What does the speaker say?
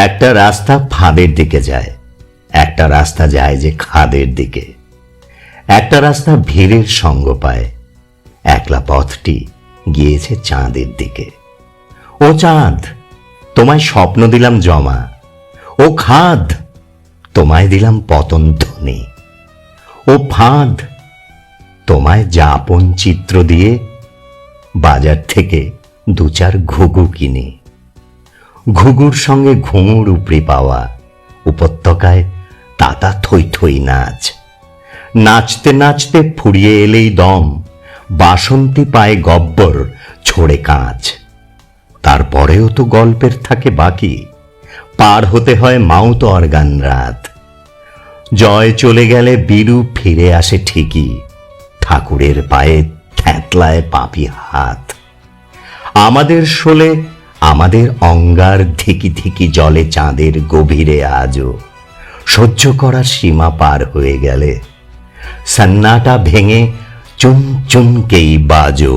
একটা রাস্তা ফাঁদের দিকে যায়, একটা রাস্তা যায় যে খাদের দিকে। একটা রাস্তা ভিড়ের সঙ্গ পায়, একলা পথটি গিয়েছে চাঁদের দিকে। ও চাঁদ, তোমায় স্বপ্ন দিলাম জমা, ও খাদ, তোমায় দিলাম পতন ধ্বনি। ও ফাঁদ, তোমায় যাপন চিত্র দিয়ে বাজার থেকে দু চার ঘুঘু কিনে। ঘুঘুর সঙ্গে ঘুঙুর উপড়ে পাওয়া, উপত্যকায় তাতা থই থই নাচ। নাচতে নাচতে ফুরিয়ে এলেই দম, বাসন্তী পায়ে গব্বর ছোড়ে কাঁচ। তারপরেও তো গল্পের থাকে বাকি, পার হতে হয় মাউথ অর্গান রাত। জয় চলে গেলে বীরু ফিরে আসে ঠিকই, ঠাকুরের পায়ে থ্যাতলায় পাপি হাত। আমাদের শোলে আমাদের অঙ্গার ধিকি ধিকি জলে চাঁদের গভীরে আজও। সহ্য করার সীমা পার হয়ে গেলে সন্নাটা ভেঙে চুন চুনকেই বাজো।